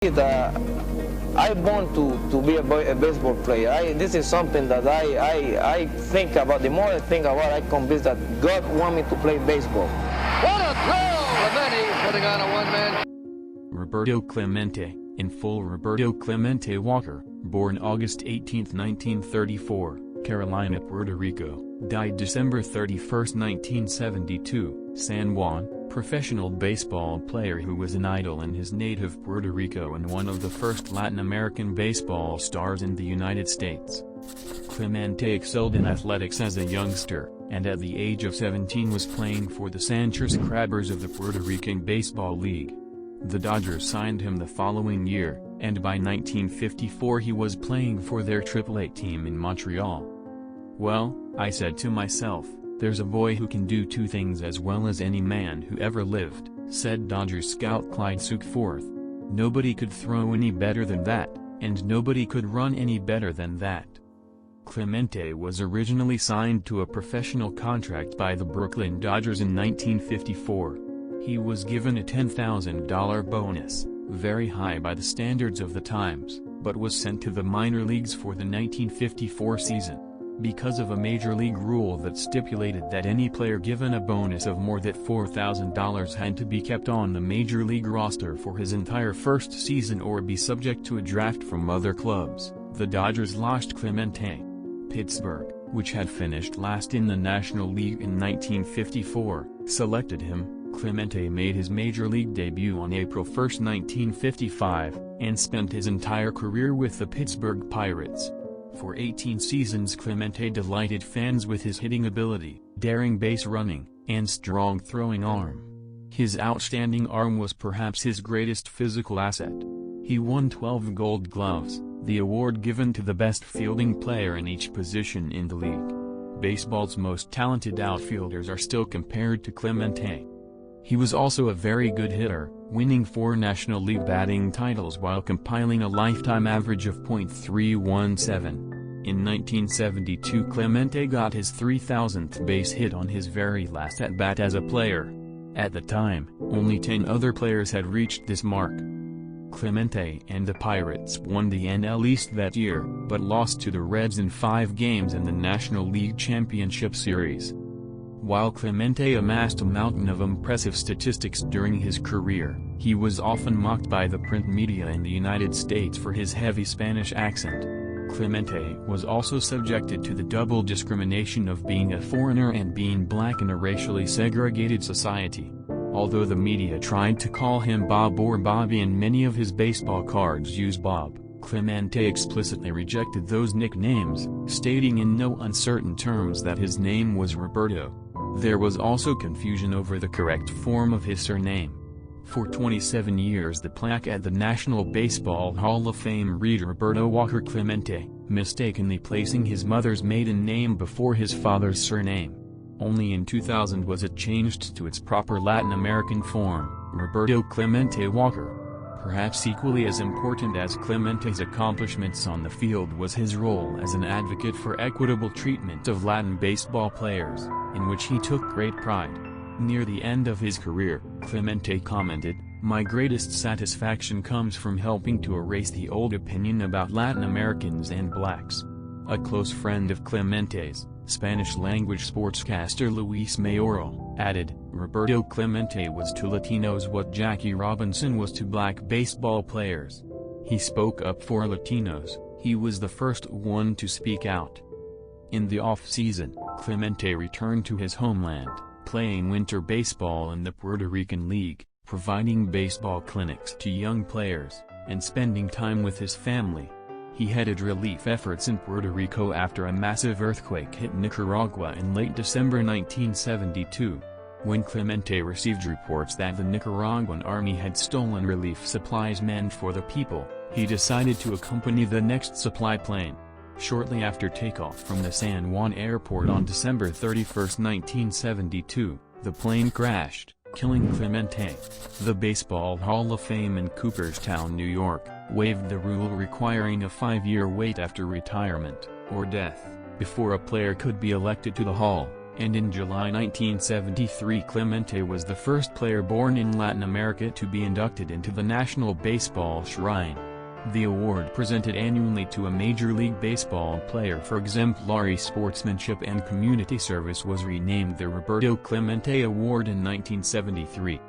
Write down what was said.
I want to be a baseball player. This is something that I think about. The more I think about it, I'm convinced that God wants me to play baseball. What a throw! Clemente putting on a one-man. Roberto Clemente, in full. Roberto Clemente Walker, born August 18, 1934, Carolina, Puerto Rico, died December 31, 1972, San Juan, professional baseball player who was an idol in his native Puerto Rico and one of the first Latin American baseball stars in the United States. Clemente excelled in athletics as a youngster, and at the age of 17 was playing for the Sanchez Crabbers of the Puerto Rican Baseball League. The Dodgers signed him the following year, and by 1954 he was playing for their AAA team in Montreal. "Well," I said to myself, "there's a boy who can do two things as well as any man who ever lived," said Dodgers scout Clyde Sukeforth. "Nobody could throw any better than that, and nobody could run any better than that." Clemente was originally signed to a professional contract by the Brooklyn Dodgers in 1954. He was given a $10,000 bonus, very high by the standards of the times, but was sent to the minor leagues for the 1954 season. Because of a major league rule that stipulated that any player given a bonus of more than $4,000 had to be kept on the major league roster for his entire first season or be subject to a draft from other clubs, the Dodgers lost Clemente. Pittsburgh, which had finished last in the National League in 1954, selected him. Clemente made his major league debut on April 1, 1955, and spent his entire career with the Pittsburgh Pirates. For 18 seasons Clemente delighted fans with his hitting ability, daring base running, and strong throwing arm. His outstanding arm was perhaps his greatest physical asset. He won 12 Gold Gloves, the award given to the best fielding player in each position in the league. Baseball's most talented outfielders are still compared to Clemente. He was also a very good hitter, winning 4 National League batting titles while compiling a lifetime average of .317. In 1972 Clemente got his 3,000th base hit on his very last at-bat as a player. At the time, only 10 other players had reached this mark. Clemente and the Pirates won the NL East that year, but lost to the Reds in 5 games in the National League Championship Series. While Clemente amassed a mountain of impressive statistics during his career, he was often mocked by the print media in the United States for his heavy Spanish accent. Clemente was also subjected to the double discrimination of being a foreigner and being black in a racially segregated society. Although the media tried to call him Bob or Bobby and many of his baseball cards use Bob, Clemente explicitly rejected those nicknames, stating in no uncertain terms that his name was Roberto. There was also confusion over the correct form of his surname. For 27 years the plaque at the National Baseball Hall of Fame read Roberto Walker Clemente, mistakenly placing his mother's maiden name before his father's surname. Only in 2000 was it changed to its proper Latin American form, Roberto Clemente Walker. Perhaps equally as important as Clemente's accomplishments on the field was his role as an advocate for equitable treatment of Latin baseball players, in which he took great pride. Near the end of his career, Clemente commented, "My greatest satisfaction comes from helping to erase the old opinion about Latin Americans and blacks." A close friend of Clemente's, Spanish-language sportscaster Luis Mayoral, added, "Roberto Clemente was to Latinos what Jackie Robinson was to black baseball players. He spoke up for Latinos, he was the first one to speak out." In the off-season, Clemente returned to his homeland, playing winter baseball in the Puerto Rican League, providing baseball clinics to young players, and spending time with his family. He headed relief efforts in Puerto Rico after a massive earthquake hit Nicaragua in late December 1972. When Clemente received reports that the Nicaraguan army had stolen relief supplies meant for the people, he decided to accompany the next supply plane. Shortly after takeoff from the San Juan airport on December 31, 1972, the plane crashed, killing Clemente. The Baseball Hall of Fame in Cooperstown, New York, waived the rule requiring a 5-year wait after retirement, or death, before a player could be elected to the Hall, and in July 1973 Clemente was the first player born in Latin America to be inducted into the National Baseball Shrine. The award, presented annually to a Major League Baseball player for exemplary sportsmanship and community service, was renamed the Roberto Clemente Award in 1973.